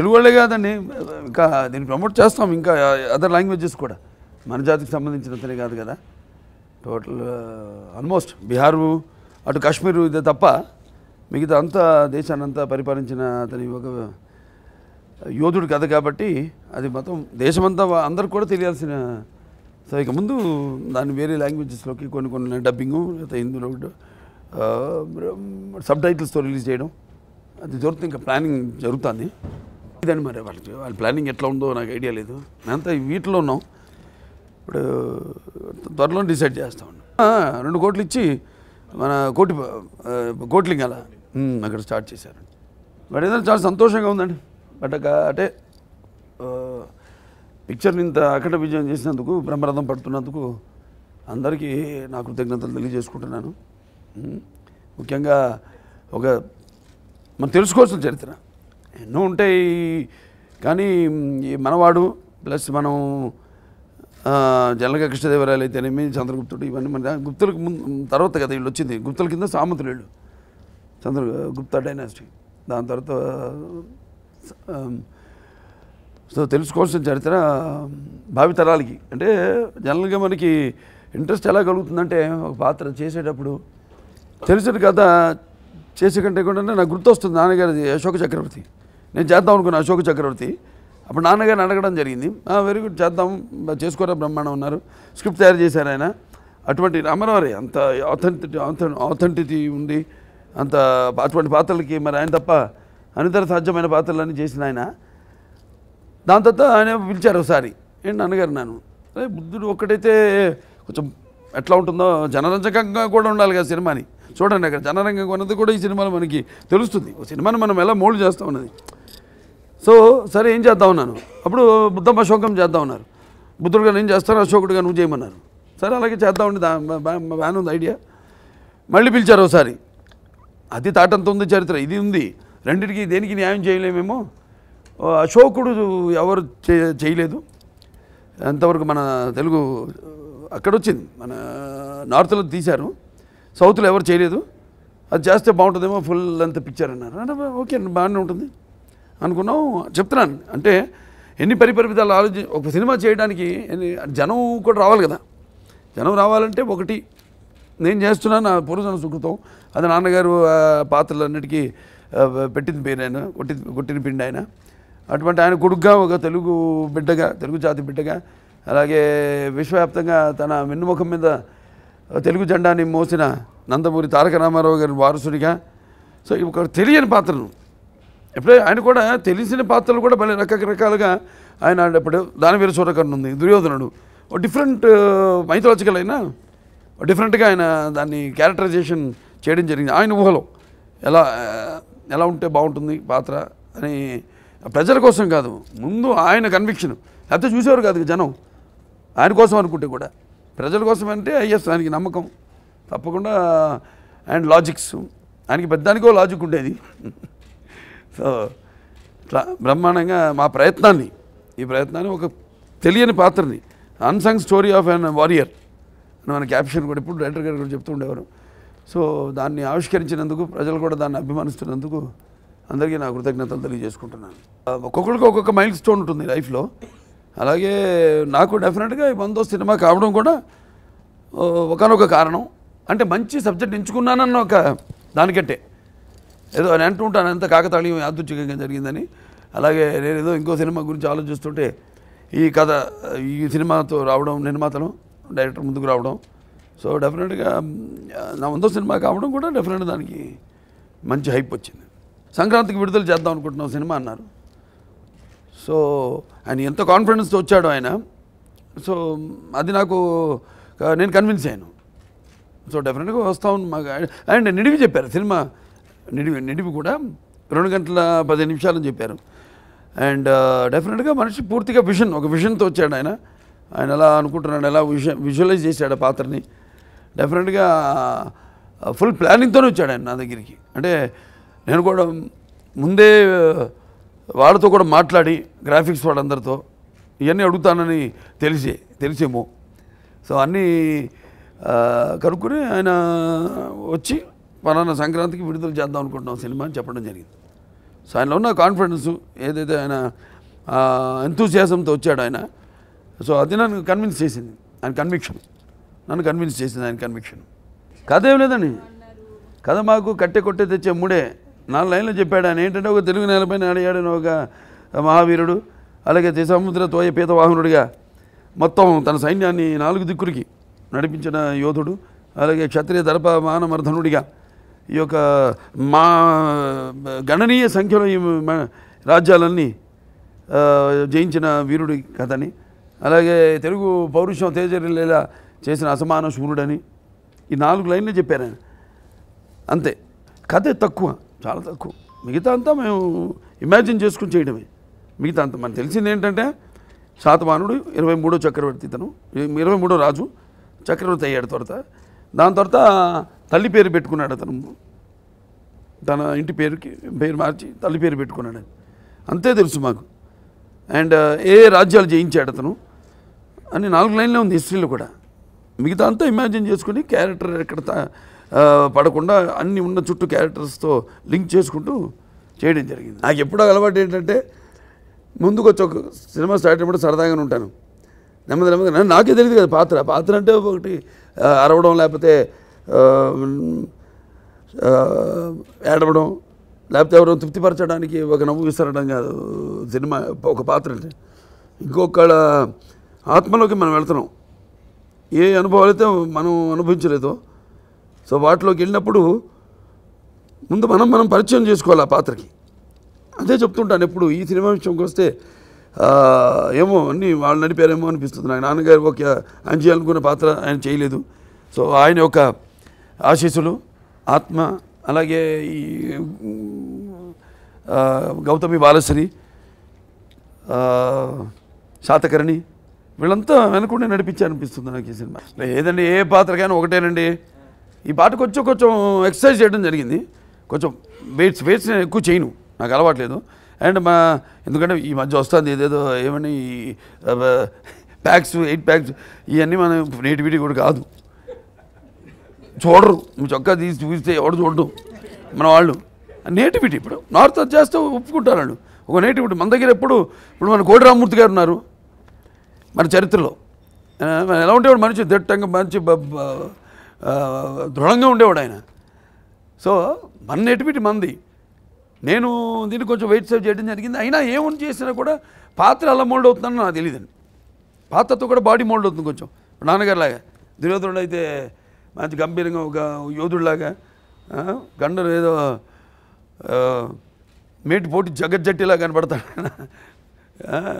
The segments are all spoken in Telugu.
తెలుగు వాళ్ళే కాదండి, ఇంకా దీన్ని ప్రమోట్ చేస్తాం, ఇంకా అదర్ లాంగ్వేజెస్ కూడా. మన జాతికి సంబంధించినంతనే కాదు కదా, టోటల్ ఆల్మోస్ట్ బీహారు అటు కాశ్మీరు ఇదే తప్ప మిగతా అంతా దేశాన్ని అంతా పరిపాలించిన అతని ఒక యోధుడు కథ కాబట్టి అది మొత్తం దేశమంతా అందరికి కూడా తెలియాల్సిన. సో ఇక ముందు దాన్ని వేరే లాంగ్వేజెస్లోకి కొన్ని డబ్బింగు లేకపోతే హిందీలో సబ్ టైటిల్స్తో రిలీజ్ చేయడం అది జరుగుతుంది. ఇంకా ప్లానింగ్ జరుగుతుంది. ఇదని మరి వాళ్ళ ప్లానింగ్ ఎట్లా ఉందో నాకు ఐడియా లేదు. మేమంతా వీటిలో ఉన్నాం. ఇప్పుడు త్వరలో డిసైడ్ చేస్తా ఉన్నాం. 2 కోట్లు ఇచ్చి మన కోట్లింగాల అక్కడ స్టార్ట్ చేశారు. బట్ ఏదైనా చాలా సంతోషంగా ఉందండి. బట్ అంటే పిక్చర్ని ఇంత అఖండ విజయం చేసినందుకు, బ్రహ్మరథం పడుతున్నందుకు అందరికీ నా కృతజ్ఞతలు తెలియజేసుకుంటున్నాను. ముఖ్యంగా ఒక మనం తెలుసుకోవాల్సిన చరిత్ర ఎన్నో ఉంటాయి, కానీ ఈ మనవాడు ప్లస్ మనం జనరల్గా కృష్ణదేవరాయలు అయితేనేమి, చంద్రగుప్తుడు, ఇవన్నీ మన గుప్తులకు తర్వాత కదా వీళ్ళు వచ్చింది. గుప్తుల కింద సామంతులు వీళ్ళు, గుప్తా డైనాసిటీ. దాని తర్వాత సో తెలుసుకోవాల్సిన చరిత్ర భావితరాలకి. అంటే జనరల్గా మనకి ఇంట్రెస్ట్ ఎలా కలుగుతుందంటే ఒక పాత్ర చేసేటప్పుడు తెలిసిన కథ చేసే కంటే కూడా నాకు గుర్తొస్తుంది నాన్నగారిది అశోక చక్రవర్తి. నేను చేద్దాం అనుకున్న అశోక చక్రవర్తి. అప్పుడు నాన్నగారిని అడగడం జరిగింది. వెరీ గుడ్, చేద్దాం, చేసుకోరా బ్రహ్మాండం ఉన్నారు. స్క్రిప్ట్ తయారు చేశారు ఆయన. అటువంటి రామారావు అంత ఆథెంటిటీ ఉంది, అంత అటువంటి పాత్రలకి మరి ఆయన తప్ప అనితర సాధ్యమైన పాత్రలన్నీ చేసిన ఆయన. దాని తర్వాత ఆయన పిలిచారు ఒకసారి. ఏంటి నాన్నగారు, నన్ను బుద్ధుడు ఒక్కటైతే కొంచెం ఎట్లా ఉంటుందో జనరంజకంగా కూడా ఉండాలి కదా సినిమాని. చూడండి అక్కడ జనరంగంగా ఉన్నది కూడా ఈ సినిమాలో మనకి తెలుస్తుంది. ఒక సినిమాని మనం ఎలా మోల్డ్ చేస్తాం అన్నది. సో సరే ఏం చేద్దాం అన్నాను. అప్పుడు బుద్ధం అశోకం చేద్దాం ఉన్నారు. బుద్ధుడుగా నేను చేస్తాను, అశోకుడుగా నువ్వు చేయమన్నారు. సరే అలాగే చేద్దామండి, బాగానే ఉంది ఐడియా. మళ్ళీ పిలిచారు ఒకసారి. అది తాటంత ఉంది చరిత్ర, ఇది ఉంది. రెండింటికి దేనికి న్యాయం చేయలేమేమో. అశోకుడు ఎవరు చేయలేదు అంతవరకు. మన తెలుగు అక్కడ వచ్చింది, మన నార్త్లో తీశారు, సౌత్లో ఎవరు చేయలేదు. అది చేస్తే బాగుంటుందేమో, ఫుల్ అంత పిక్చర్ అన్నారు. అంటే ఓకే బాగానే ఉంటుంది అనుకున్నాం. చెప్తున్నాను అంటే ఎన్ని పరిపరిమితాలు ఒక సినిమా చేయడానికి జనం కూడా రావాలి కదా. జనం రావాలంటే ఒకటి నేను చేస్తున్నాను నా పూర్వజన సుకృతం. అది నాన్నగారు పాత్రలన్నిటికీ పెట్టిన పేరు ఆయన, కొట్టిన పిండి ఆయన. అటువంటి ఆయన కొడుకుగా ఒక తెలుగు బిడ్డగా, తెలుగు జాతి బిడ్డగా, అలాగే విశ్వవ్యాప్తంగా తన వెన్నుముఖం మీద తెలుగు జెండాని మోసిన నందమూరి తారక రామారావు గారి వారసుడిగా. సో ఒక తెలియని పాత్రను ఎప్పుడే ఆయన కూడా తెలిసిన పాత్రలు కూడా భలే రకరకాలుగా ఆయన. ఇప్పుడు దానవీర సూరకర్ణ ఉంది, దుర్యోధనుడు, ఒక డిఫరెంట్ మైథలాజికల్ అయినా డిఫరెంట్గా ఆయన దాన్ని క్యారెక్టరైజేషన్ చేయడం జరిగింది. ఆయన ఊహలో ఎలా ఉంటే బాగుంటుంది పాత్ర అని, ప్రజల కోసం కాదు, ముందు ఆయన కన్విక్షన్. లేకపోతే చూసేవారు కాదు జనం, ఆయన కోసం అనుకుంటే కూడా ప్రజల కోసం అంటే ఎస్ ఆయనకి నమ్మకం తప్పకుండా. అండ్ లాజిక్స్ ఆయనకి పెద్దానికో లాజిక్ ఉండేది. సో ఇట్లా బ్రహ్మాండంగా మా ఈ ప్రయత్నాన్ని ఒక తెలియని పాత్రని, unsung story of an warrior అని మన క్యాప్షన్ కూడా ఇప్పుడు డైరెక్టర్ గారు కూడా చెప్తూ ఉండేవారు. సో దాన్ని ఆవిష్కరించినందుకు, ప్రజలు కూడా దాన్ని అభిమానిస్తున్నందుకు అందరికీ నా కృతజ్ఞతలు తెలియజేసుకుంటున్నాను. ఒక్కొక్కరికి ఒక్కొక్క మైల్ స్టోన్ ఉంటుంది లైఫ్లో. అలాగే నాకు డెఫినెట్గా ఈ 100వ సినిమా కావడం కూడా ఒకనొక కారణం. అంటే మంచి సబ్జెక్ట్ ఎంచుకున్నానన్న ఒక దానికంటే ఏదో అని అంటూ ఉంటాను, అంత కాకతాళీయం యాదృచ్ఛికంగా జరిగిందని. అలాగే నేను ఏదో ఇంకో సినిమా గురించి ఆలోచిస్తుంటే ఈ సినిమాతో రావడం, నిర్మాతలు డైరెక్టర్ ముందుకు రావడం. సో డెఫినెట్గా నా 100వ సినిమా కావడం కూడా డెఫినెట్గా దానికి మంచి హైప్ వచ్చింది. సంక్రాంతికి విడుదల చేద్దాం అనుకుంటున్నాం సినిమా అన్నారు. సో ఆయన ఎంత కాన్ఫిడెన్స్తో వచ్చాడో ఆయన. సో అది నేను కన్విన్స్ అయ్యాను. సో డెఫినెట్గా వస్తాం. మాకు అండ్ నిడివి చెప్పారు, సినిమా నిడివి కూడా 2 గంటల 15 నిమిషాలు అని చెప్పారు. అండ్ డెఫినెట్గా మనిషి పూర్తిగా ఒక విజన్తో వచ్చాడు ఆయన. ఎలా అనుకుంటున్నాడు, ఎలా విజువలైజ్ చేశాడు ఆ పాత్రని. డెఫినెట్గా ఫుల్ ప్లానింగ్తోనే వచ్చాడు ఆయన నా దగ్గరికి. అంటే నేను కూడా ముందే వాళ్ళతో కూడా మాట్లాడి, గ్రాఫిక్స్ వాళ్ళందరితో ఇవన్నీ అడుగుతానని తెలిసేమో. సో అన్నీ కనుక్కుని ఆయన వచ్చి పలానా సంక్రాంతికి విడుదల చేద్దాం అనుకుంటున్నాం సినిమా అని చెప్పడం జరిగింది. సో ఆయనలో ఉన్న కాన్ఫిడెన్స్ ఏదైతే ఆయన ఎంతూజియాజంతో వచ్చాడు ఆయన, సో అది నన్ను కన్విన్స్ చేసింది, ఆయన కన్విక్షన్ నన్ను కన్విన్స్ చేసింది, ఆయన కన్విక్షన్. కథ ఏం లేదండి, కథ మాకు కట్టె కొట్టే తెచ్చే మూడే 4 లైన్లు చెప్పాడు ఆయన. ఏంటంటే ఒక తెలుగు నేలపైన అడిగాడని ఒక మహావీరుడు, అలాగే సముద్ర తోయ పీతవాహనుడిగా మొత్తం తన సైన్యాన్ని 4 దిక్కులకి నడిపించిన యోధుడు, అలాగే క్షత్రియ దర్ప మానమర్ధనుడిగా ఈ యొక్క గణనీయ సంఖ్యలో ఈ రాజ్యాలన్నీ జయించిన వీరుడి కథని, అలాగే తెలుగు పౌరుషం తేజరిల్లేలా చేసిన అసమాన శూరుడని ఈ 4 లైన్లు చెప్పారు ఆయన. అంతే, కథ తక్కువ, చాలా తక్కువ. మిగతా అంతా మేము ఇమాజిన్ చేసుకుని చేయడమే. మిగతా అంతా మనకు తెలిసింది ఏంటంటే శాతవాహనుడు 23వ చక్రవర్తి, తను 23వ రాజు చక్రవర్తి అయ్యాడు. తర్వాత దాని తర్వాత తల్లి పేరు పెట్టుకున్నాడు అతను, తన ఇంటి పేరు మార్చి తల్లి పేరు పెట్టుకున్నాడు. అంతే తెలుసు మాకు. అండ్ ఏ రాజ్యాలు జయించాడు అతను అని 4 లైన్లే ఉంది హిస్టరీలో కూడా. మిగతా అంతా ఇమాజిన్ చేసుకుని క్యారెక్టర్ ఎక్కడ పడకుండా అన్ని ఉన్న చుట్టూ క్యారెక్టర్స్తో లింక్ చేసుకుంటూ చేయడం జరిగింది. నాకు ఎప్పుడో అలవాటు ఏంటంటే ముందుకు వచ్చి ఒక సినిమా స్టార్ట్ అయినప్పుడు సరదాగానే ఉంటాను. నెమ్మదిగా నాకే తెలియదు కదా పాత్ర అంటే ఒకటి అరవడం, లేకపోతే ఏడవడం, లేకపోతే ఎవరో తృప్తిపరచడానికి ఒక నవ్వు విసరడం కాదు సినిమా ఒక పాత్ర అంటే. ఇంకొకళ్ళ ఆత్మలోకి మనం వెళ్తున్నాం, ఏ అనుభవాలు అయితే మనం అనుభవించలేదో సో వాటిలోకి వెళ్ళినప్పుడు ముందు మనం పరిచయం చేసుకోవాలి ఆ పాత్రకి. అదే చెప్తుంటాను ఎప్పుడు. ఈ సినిమా విషయంకి వస్తే ఏమో అన్నీ వాళ్ళు నడిపారేమో అనిపిస్తుంది నాకు. నాన్నగారు ఒక ఆయన చేయాలనుకున్న పాత్ర ఆయన చేయలేదు. సో ఆయన యొక్క ఆశీస్సులు, ఆత్మ, అలాగే ఈ గౌతమి బాలశ్రీ, శాతకర్ణి వీళ్ళంతా వెనకుండా నడిపించారనిపిస్తుంది నాకు ఈ సినిమా. ఏదండి ఏ పాత్రకైనా ఒకటేనండి. ఈ పాట కొంచెం ఎక్సర్సైజ్ చేయడం జరిగింది. కొంచెం వెయిట్స్ నేను ఎక్కువ చేయను, నాకు అలవాట్లేదు. అండ్ ఎందుకంటే ఈ మధ్య వస్తుంది ఏదేదో ఏమని 8 ప్యాక్స్ ఇవన్నీ మన నేటివిటీ కూడా కాదు. చూడరు, నువ్వు చొక్కా తీసి చూస్తే ఎవడు చూడడం మన వాళ్ళు. నేటివిటీ ఇప్పుడు నార్త్ అది చేస్తే ఒప్పుకుంటారు వాళ్ళు. ఒక నేటివిటీ మన దగ్గర ఇప్పుడు మన కోడి రామ్మూర్తి గారు ఉన్నారు మన చరిత్రలో. ఎలా ఉండేవాడు మనిషి, దిట్టంగా మంచి దృఢంగా ఉండేవాడు ఆయన. సో మన నేటివిటీ మంది. నేను దీన్ని కొంచెం వెయిట్ సేవ్ చేయడం జరిగింది. అయినా ఏమని చేసినా కూడా పాత్ర ఎలా మోల్డ్ అవుతుందని నాకు తెలియదండి. పాత్రతో కూడా బాడీ మోల్డ్ అవుతుంది కొంచెం. నాన్నగారిలాగా దుర్యోధనుడు అయితే మంచి గంభీరంగా ఒక యోధుడిలాగా, గండరు ఏదో మేటి పోటీ జగజ్జట్టిలా కనపడతాడు.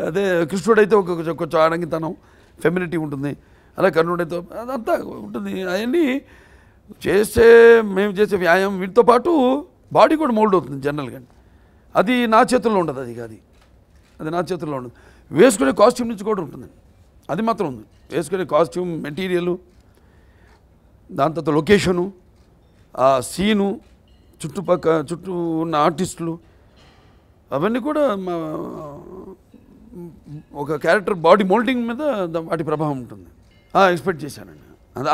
అదే కృష్ణుడైతే కొంచెం ఆడంగితనం, ఫెమినిటీ ఉంటుంది. అలా కర్ణుడైతే అదంతా ఉంటుంది. అవన్నీ మేము చేసే వ్యాయామం వీటితో పాటు బాడీ కూడా మోల్డ్ అవుతుంది జనరల్గా. అది నా చేతుల్లో ఉండదు, అది నా చేతుల్లో ఉండదు. వేసుకునే కాస్ట్యూమ్ నుంచి కూడా ఉంటుంది, అది మాత్రం ఉంది. వేసుకునే కాస్ట్యూమ్, మెటీరియలు, దాని తర్వాత లొకేషను, ఆ సీను, చుట్టూ ఉన్న ఆర్టిస్టులు, అవన్నీ కూడా ఒక క్యారెక్టర్ బాడీ మోల్డింగ్ మీద వాటి ప్రభావం ఉంటుంది. ఎక్స్పెక్ట్ చేశానండి,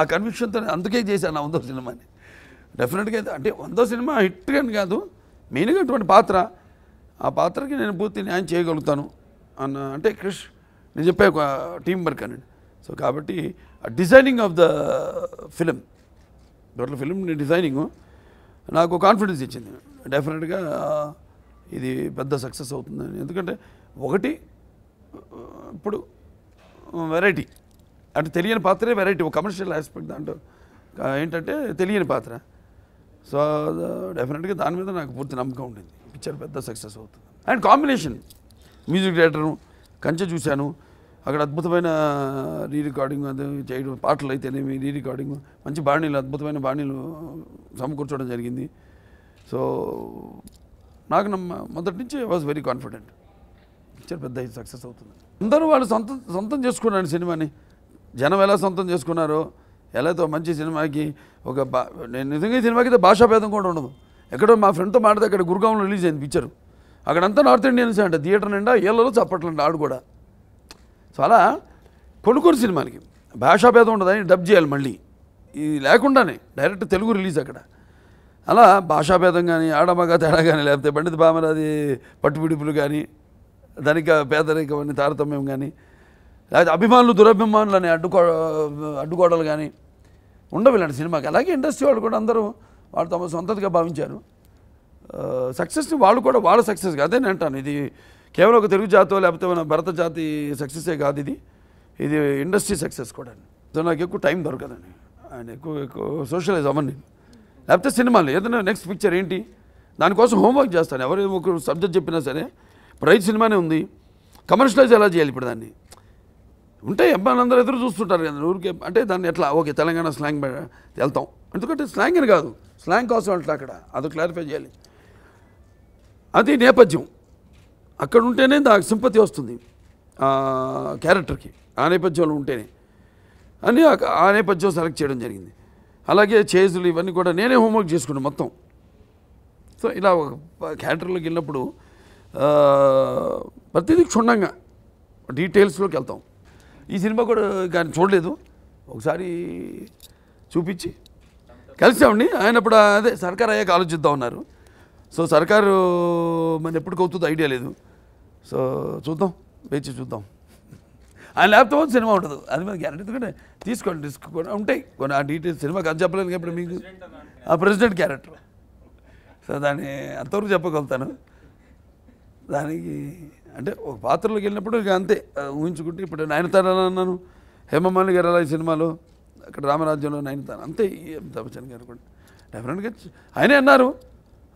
ఆ కన్విక్షన్తో అందుకే చేశాను 100వ సినిమాని. డెఫినెట్గా అంటే 100వ సినిమా హిట్ అని కాదు, మెయిన్గా అటువంటి పాత్ర, ఆ పాత్రకి నేను పూర్తి న్యాయం చేయగలుగుతాను అన్న, అంటే నేను చెప్పే ఒక టీం వర్క్ అనండి. సో కాబట్టి designing of the film, total film designing నాకు కాన్ఫిడెన్స్ ఇచ్చింది. డెఫినెట్గా ఇది పెద్ద సక్సెస్ అవుతుందని. ఎందుకంటే ఒకటి ఇప్పుడు వెరైటీ, అంటే తెలియని పాత్రే వెరైటీ, ఒక కమర్షియల్ ఆస్పెక్ట్ దాంట్లో ఏంటంటే తెలియని పాత్ర. సో డెఫినెట్గా దాని మీద నాకు పూర్తి నమ్మకం ఉండింది, పిక్చర్ పెద్ద సక్సెస్ అవుతుంది. అండ్ కాంబినేషన్, మ్యూజిక్ డైరెక్టరు కంచె చూశాను, అక్కడ అద్భుతమైన రికార్డింగ్ అది చేయడం, పాటలు అయితేనేమి రికార్డింగ్, మంచి బాణీలు, అద్భుతమైన బాణీలు సమకూర్చడం జరిగింది. సో నాకు మొదటి నుంచి I was very confident picture పెద్ద సక్సెస్ అవుతుంది. అందరూ వాళ్ళు సొంతం చేసుకున్నాను సినిమాని. జనం ఎలా సొంతం చేసుకున్నారో, ఎలాతో మంచి సినిమాకి నేను నిజంగా ఈ సినిమాకి అయితే భాషాభేదం కూడా ఉండదు. ఎక్కడో మా ఫ్రెండ్తో మాట్లాడితే అక్కడ గురుగాంలో రిలీజ్ అయింది పిక్చరు, అక్కడంతా నార్త్ ఇండియన్స్ అంట, థియేటర్ నిండా ఏళ్ళలో చప్పట్లంట ఆడు కూడా. సో అలా కొన్ని సినిమాలకి భాషాభేదం ఉండదని డబ్ చేయాలి మళ్ళీ, ఇది లేకుండానే డైరెక్ట్ తెలుగు రిలీజ్ అక్కడ. అలా భాషాభేదం కానీ ఆడమగ తేడా కానీ లేకపోతే పండిత బామరాది పట్టుపిడుపులు కానీ ధనిక పేదరికం అని తారతమ్యం కానీ లేకపోతే అభిమానులు దురభిమానులు అని అడ్డుకోవడాలు కానీ ఉండవు ఇలాంటి సినిమాకి. అలాగే ఇండస్ట్రీ వాళ్ళు కూడా అందరూ వాళ్ళు తమ సొంతగా భావించారు. సక్సెస్ని వాళ్ళు కూడా వాళ్ళ సక్సెస్ అదే నేను అంటాను. ఇది కేవలం ఒక తెలుగు జాతో లేకపోతే మన భరత జాతి సక్సెసే కాదు, ఇది ఇండస్ట్రీ సక్సెస్ కూడా. సో నాకు ఎక్కువ టైం దొరకదండి, ఆయన ఎక్కువ సోషలైజ్ అవ్వను నేను. లేకపోతే సినిమాలు ఏదైనా నెక్స్ట్ పిక్చర్ ఏంటి దానికోసం హోంవర్క్ చేస్తాను. ఎవరు ఒక సబ్జెక్ట్ చెప్పినా సరే ఇప్పుడు 5 సినిమానే ఉంది, కమర్షియలైజ్ ఎలా చేయాలి ఇప్పుడు దాన్ని ఉంటాయి. అబ్బాయిలు అందరూ ఎదురు చూస్తుంటారు కదా ఊరికే, అంటే దాన్ని ఎట్లా ఓకే తెలంగాణ స్లాంగ్ వెళ్తాం, ఎందుకంటే స్లాంగ్ అని కాదు, స్లాంగ్ కోసం వెళ్తా అక్కడ అది క్లారిఫై చేయాలి. అది నేపథ్యం అక్కడ ఉంటేనే దానికి సింపతి వస్తుంది క్యారెక్టర్కి, ఆ నేపథ్యంలో ఉంటేనే అని ఆ నేపథ్యం సెలెక్ట్ చేయడం జరిగింది. అలాగే చేజులు ఇవన్నీ కూడా నేనే హోంవర్క్ చేసుకున్నాను మొత్తం. సో ఇలా ఒక క్యారెక్టర్లోకి వెళ్ళినప్పుడు ప్రతిదీ క్షుణ్ణంగా డీటెయిల్స్లోకి వెళ్తాం. ఈ సినిమా కూడా కానీ చూడలేదు, ఒకసారి చూపించి కలిసామండి. ఆయన ఇప్పుడు అదే సర్కార్ అయ్యాక ఆలోచిద్దాం ఉన్నారు. సో సర్కారు మన ఎప్పటికి అవుతుందో ఐడియా లేదు. సో చూద్దాం, వేచి చూద్దాం. ఆయన లేకపోతే సినిమా ఉంటుంది, అది మీద గ్యారెంటీ. ఎందుకంటే తీసుకోండి రిస్క్ కూడా ఉంటాయి కొన్ని ఆ డీటెయిల్స్. సినిమాకి అది చెప్పలేను ఇప్పుడు మీకు ఆ ప్రెసిడెంట్ క్యారెక్టర్. సో దాన్ని అంతవరకు చెప్పగలుగుతాను. దానికి అంటే ఒక పాత్రలోకి వెళ్ళినప్పుడు ఇక అంతే ఊహించుకుంటే. ఇప్పుడు నయనతార అన్నాను, హేమమాలిని గారు అలా ఈ సినిమాలో, అక్కడ రామరాజ్యంలో నయనతార అంతే. అమితాబ్ బచ్చన్ గారు కూడా డెఫినెట్గా ఆయనే అన్నారు.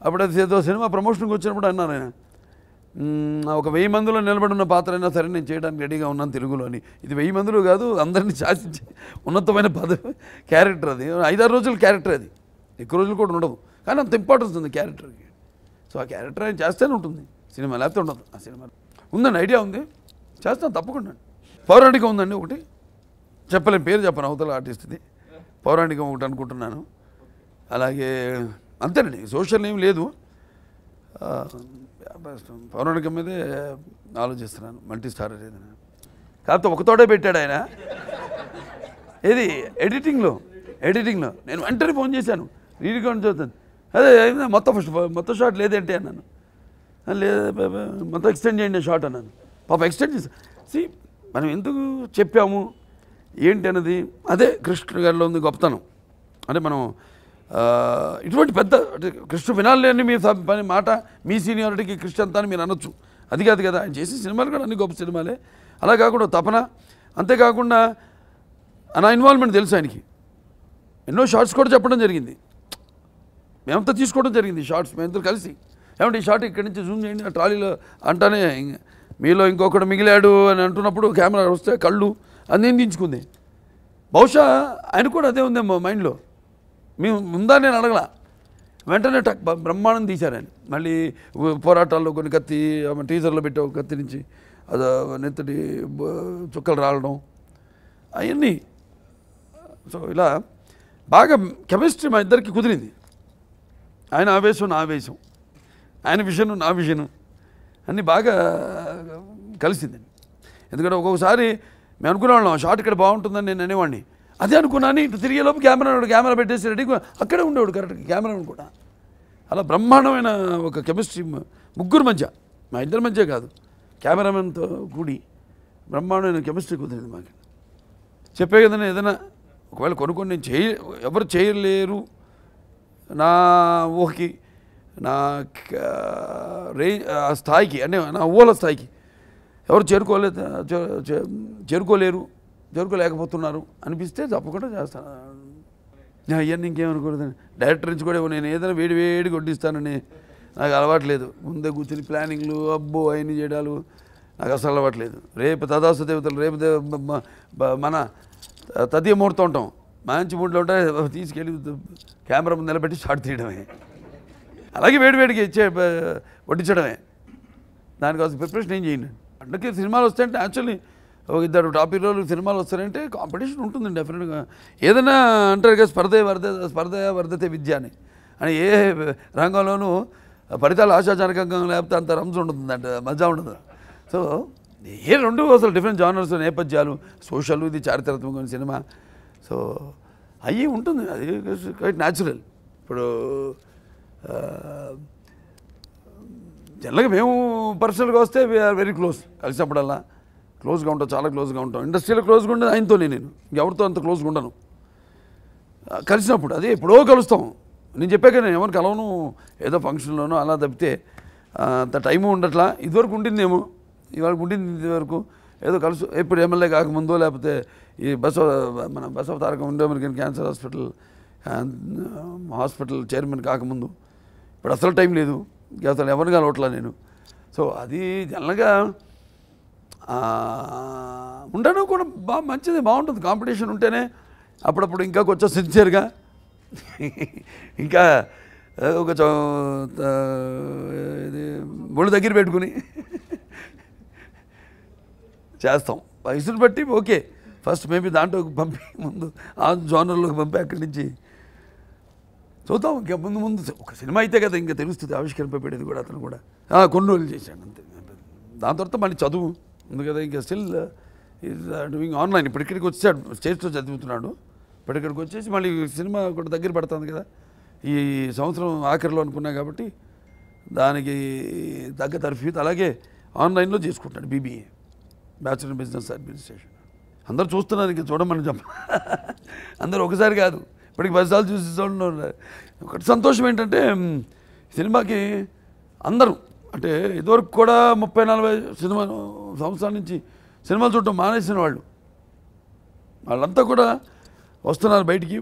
అప్పుడు అది ఏదో సినిమా ప్రమోషన్కి వచ్చినప్పుడు అన్నారు ఆయన, ఒక 1000 మందిలో నిలబడిన పాత్ర అయినా సరే నేను చేయడానికి రెడీగా ఉన్నాను తెలుగులో అని. ఇది 1000 మందిలో కాదు, అందరినీ శాసించి ఉన్నతమైన క్యారెక్టర్ అది. 5-6 రోజుల క్యారెక్టర్ అది, ఎక్కువ రోజులు కూడా ఉండదు, కానీ అంత ఇంపార్టెన్స్ ఉంది క్యారెక్టర్కి. సో ఆ క్యారెక్టర్ ఆయన చేస్తేనే ఉంటుంది సినిమా, లేకపోతే ఉండదు. ఆ సినిమా ఉందండి, ఐడియా ఉంది, చేస్తాను తప్పకుండా. పౌరాణికం ఉందండి ఒకటి, చెప్పలేను పేరు చెప్పను అవతల ఆర్టిస్ట్ది. పౌరాణికం ఒకటి అనుకుంటున్నాను. అలాగే అంతేనండి, సోషల్ ఏం లేదు, పౌరాణికం మీదే ఆలోచిస్తున్నాను. మల్టీ స్టార్ ఏదైనా కాకపోతే ఒకతోడే పెట్టాడు ఆయన. ఏది ఎడిటింగ్లో నేను వెంటనే ఫోన్ చేశాను, రీరికార్డ్ చూస్తాను. అదే మొత్తం షాట్ లేదేంటి అన్నాను. లేదు మొత్తం ఎక్స్టెండ్ చేయండి షాట్ అన్నాను. పాప ఎక్స్టెండ్ చేసి మనం ఎందుకు చెప్పాము ఏంటి అన్నది అదే కృష్ణ గారిలో ఉంది గొప్పతనం. అంటే మనం ఇటువంటి పెద్ద కృష్ణ వినాలి అని మీ పని మాట, మీ సీనియారిటీకి కృష్ణ అంతా అని మీరు అనొచ్చు, అది కాదు కదా. ఆయన చేసే సినిమాలు కూడా అన్ని గొప్ప సినిమాలే. అలా కాకుండా తపన, అంతేకాకుండా నా ఇన్వాల్వ్మెంట్ తెలుసు ఆయనకి. ఎన్నో షార్ట్స్ కూడా చెప్పడం జరిగింది, మేమంతా తీసుకోవడం జరిగింది షార్ట్స్ మేమిద్దరు కలిసి. ఏమంటే ఈ షార్ట్ ఇక్కడి నుంచి జూమ్ చేయండి, ఆ ట్రాలీలో అంటానే మీలో ఇంకొకటి మిగిలాడు అని అంటున్నప్పుడు కెమెరా వస్తే కళ్ళు అన్నీ దించుకుంది. బహుశా ఆయన కూడా అదే ఉందేమో మైండ్లో. మేము ఉందా నేను అడగల, వెంటనే బ్రహ్మాండం తీశారు ఆయన. మళ్ళీ పోరాటాల్లో కొన్ని కత్తి టీజర్లో పెట్టే ఒక కత్తి నుంచి అది నెత్తటి చుక్కలు రావడం అవన్నీ. సో ఇలా బాగా కెమిస్ట్రీ మా ఇద్దరికి కుదిరింది. ఆయన ఆవేశం నా ఆవేశం, ఆయన విషను నా విషను అన్నీ బాగా కలిసిందండి. ఎందుకంటే ఒక్కొక్కసారి మేము అనుకునేవాళ్ళం షార్ట్ ఇక్కడ బాగుంటుందని నేను అనేవాడిని, అదే అనుకున్నాను. ఇటు తిరిగేలోపు కెమెరా పెట్టేసి రెడీ అక్కడే ఉండేవాడు కరెక్ట్గా కెమెరా కూడా. అలా బ్రహ్మాండమైన ఒక కెమిస్ట్రీ ముగ్గురు మధ్య, మా ఇద్దరి మధ్య కాదు, కెమెరామెన్తో కూడి బ్రహ్మాండమైన కెమిస్ట్రీ కుదిరింది మాకు. చెప్పే కదండి, ఏదైనా ఒకవేళ కొనుక్కొని నేను ఎవరు చేయలేరు నా ఊహకి, నా స్థాయికి, అంటే నా ఊహల స్థాయికి ఎవరు చేరుకోలేకపోతున్నారు అనిపిస్తే తప్పకుండా చేస్తాను. అవన్నీ ఇంకేమనుకోలేదు. డైరెక్టర్ నుంచి కూడా నేను ఏదైనా వేడి కొట్టిస్తానని నాకు అలవాట్లేదు. ముందే కూర్చొని ప్లానింగ్లు అబ్బో అవన్నీ చేయడాలు నాకు అసలు అలవాట్లేదు. రేపు తదాసు దేవతలు, రేపు మన తదియ ముహూర్తం ఉంటాం, మంచి మూడ్లో ఉంటే తీసుకెళ్ళి కెమెరా ముందు నిలబెట్టి షాట్ తీయడమే, అలాగే వేడికి వడ్డించడమే. దానికోసం ప్రిపరేషన్ ఏం చేయండి. అందుకే సినిమాలు వస్తాయంటే యాక్చువల్లీ ఒక 2 టాప్ హీరోలు సినిమాలు వస్తారంటే కాంపిటీషన్ ఉంటుందండి డెఫినెట్గా. ఏదైనా అంటారు కదా స్పర్ధ వర్ధతే విద్య అని ఏ రంగంలోనూ ఫలితాలు ఆశాజనకంగా లేకపోతే అంత రంజు ఉంటుందంట, మజా ఉండదు. సో ఏ 2 అసలు డిఫరెంట్ జానర్స్, నేపథ్యాలు, సోషల్, ఇది చారిత్రాత్మకమైన సినిమా. సో అవి ఉంటుంది, అది క్వైట్ న్యాచురల్. ఇప్పుడు జనరల్గా మేము పర్సనల్గా వస్తే వీఆర్ వెరీ క్లోజ్, కలిసినప్పుడల్లా క్లోజ్గా ఉంటాం, చాలా క్లోజ్గా ఉంటాం. ఇండస్ట్రీలో క్లోజ్గా ఉండేది ఆయనతోనే, నేను ఎవరితో అంత క్లోజ్గా ఉండను. కలిసినప్పుడు అదే ఎప్పుడో కలుస్తాం. నేను చెప్పాక నేను ఎవరు కలవను, ఏదో ఫంక్షన్లోనో అలా తప్పితే అంత టైము ఉండట్లా. ఇదివరకు ఉండిందేమో, ఇవాళ ఉండింది ఇదివరకు ఏదో కలుసు. ఎప్పుడు ఎమ్మెల్యే కాకముందో లేకపోతే ఈ మన Basava Taraka Indo American cancer hospital chairman కాకముందు. ఇప్పుడు అసలు టైం లేదు, అసలు ఎవరిని కలవట్లా నేను. సో అది జనరల్గా ఉండడం కూడా బాగా మంచిది, బాగుంటుంది. కాంపిటీషన్ ఉంటేనే అప్పుడప్పుడు ఇంకా కొంచెం సిన్సియర్గా ఇంకా ఒక ఇది ఒళ్ళు దగ్గర పెట్టుకుని చేస్తాం. వయసును బట్టి ఓకే, ఫస్ట్ మేబీ దాంట్లోకి పంపి ముందు ఆ జోనర్లోకి పంపి అక్కడి నుంచి చూద్దాం. ఇంకా ముందు ముందు ఒక సినిమా అయితే కదా ఇంకా తెలుస్తుంది, ఆవిష్కరింపబడేది కూడా. అతను కూడా కొన్ని రోజులు చేశాడు అంతే. దాని తర్వాత మళ్ళీ చదువు ఉంది కదా, ఇంకా స్టిల్ ఈజ్ డూయింగ్ ఆన్లైన్. ఇప్పుడు ఇక్కడికి వచ్చాడు, స్టేజ్లో చదువుతున్నాడు. ఇప్పుడు ఇక్కడికి వచ్చేసి మళ్ళీ సినిమా కూడా దగ్గర పడుతుంది కదా, ఈ సంవత్సరం ఆఖరిలో అనుకున్నా కాబట్టి దానికి తగ్గ తర్ఫీదు. అలాగే ఆన్లైన్లో చేసుకుంటాడు BBA, బ్యాచులర్ బిజినెస్ అడ్మినిస్ట్రేషన్. అందరూ చూస్తున్నారు, ఇంకా చూడమని చెప్ప అందరూ ఒకసారి కాదు, ఇప్పటికి 10 సార్లు చూసి చూడండి. ఒకటి సంతోషం ఏంటంటే సినిమాకి అందరూ అంటే ఇదివరకు కూడా 30-40 సంవత్సరాల నుంచి సినిమాలు చూడటం మానేసిన వాళ్ళంతా కూడా వస్తున్నారు బయటికి.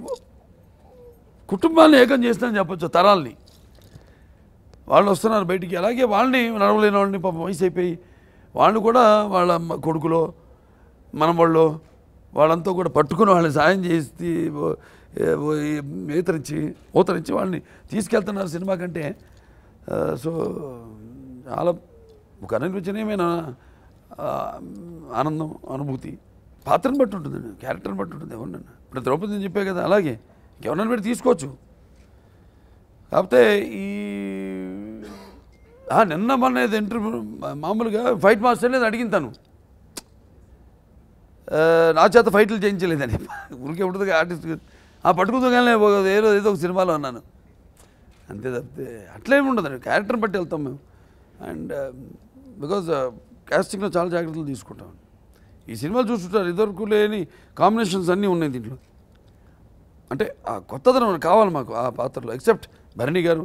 కుటుంబాన్ని ఏకం చేస్తానని చెప్పొచ్చు, తరాల్ని వాళ్ళు వస్తున్నారు బయటికి. అలాగే వాళ్ళని నడవలేని వాళ్ళని పాపం వయసు అయిపోయి వాళ్ళు కూడా వాళ్ళ కొడుకులో మనవాళ్ళు వాళ్ళంతా కూడా పట్టుకుని వాళ్ళని సాయం చేసి ఊతరించి వాళ్ళని తీసుకెళ్తున్నారు సినిమా కంటే. సో చాలా ఒక అనిర్వచనీయమైన ఆనందం, అనుభూతి. పాత్రను బట్టి ఉంటుందండి, క్యారెక్టర్ని బట్టి ఉంటుంది. ఎవరినన్నా ఇప్పుడు ద్రౌపదిని చెప్పే కదా, అలాగే ఇంకెవరన్నా పెట్టి తీసుకోవచ్చు. కాకపోతే ఈ నిన్న మొన్నది ఇంటర్వ్యూ మామూలుగా ఫైట్ మాస్టర్ అనేది అడిగింది తను, నా చేత ఫైట్లు చేయించలేదని. ఊరికే ఉంటుంది ఆర్టిస్ట్ పట్టుకుందాగానే ఏదో ఒక సినిమాలో అన్నాను అంతే తప్పితే అట్లేమి ఉండదండి. క్యారెక్టర్ని బట్టి వెళ్తాం మేము. అండ్ బికాజ్ కాస్టింగ్లో చాలా జాగ్రత్తలు తీసుకుంటాం. ఈ సినిమాలు చూస్తుంటారు, ఇదివరకు లేని కాంబినేషన్స్ అన్నీ ఉన్నాయి దీంట్లో. అంటే ఆ కొత్తదనం కావాలి మాకు ఆ పాత్రలో. ఎక్సెప్ట్ భరణి గారు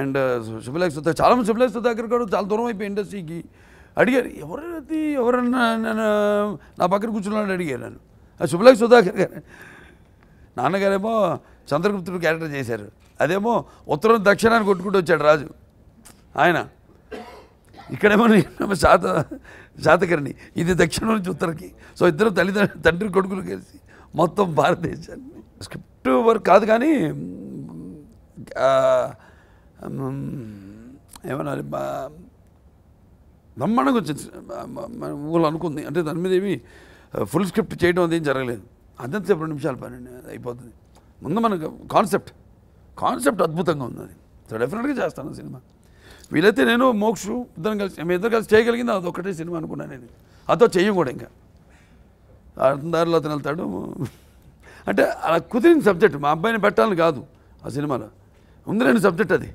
అండ్ శుభలేఖ సుధాకర్. చాలామంది శుభలేఖ సుధాకర్ గారు చాలా దూరం అయిపోయి ఇండస్ట్రీకి అడిగారు, ఎవరన్నా నా పక్కన కూర్చున్నాడు అడిగారు నన్ను. శుభలేఖ సుధాకర్ గారు నాన్నగారేమో చంద్రగుప్తుడు క్యారెక్టర్ చేశారు, అదేమో ఉత్తరం దక్షిణాన్ని కొట్టుకుంటూ వచ్చాడు రాజు ఆయన. ఇక్కడేమో శాతకర్ణి, ఇది దక్షిణం నుంచి ఉత్తరకి. సో ఇద్దరు తండ్రి కొడుకులు కలిసి మొత్తం భారతదేశాన్ని. స్క్రిప్ట్ వర్క్ కాదు కానీ ఏమన్నా బ్రహ్మాండంగా వచ్చింది ఊళ్ళో అనుకుంది. అంటే దాని మీద ఏమి ఫుల్ స్క్రిప్ట్ చేయడం అదేం జరగలేదు. అదంతా 2 నిమిషాల పని అయిపోతుంది. ముందు మనకు కాన్సెప్ట్ అద్భుతంగా ఉంది. అది సో డెఫినెట్గా చేస్తాను సినిమా. వీలైతే నేను మోక్షు ఇద్దరు కలిసి చేయగలిగింది అదొక్కటే సినిమా అనుకున్నాను నేను. అదో చెయ్యం కూడా ఇంకా దారిలో అతను వెళ్తాడు. అంటే అలా కుదిరిన సబ్జెక్ట్, మా అబ్బాయిని పెట్టాలని కాదు ఆ సినిమాలో, ఉందిలేని సబ్జెక్ట్ అది.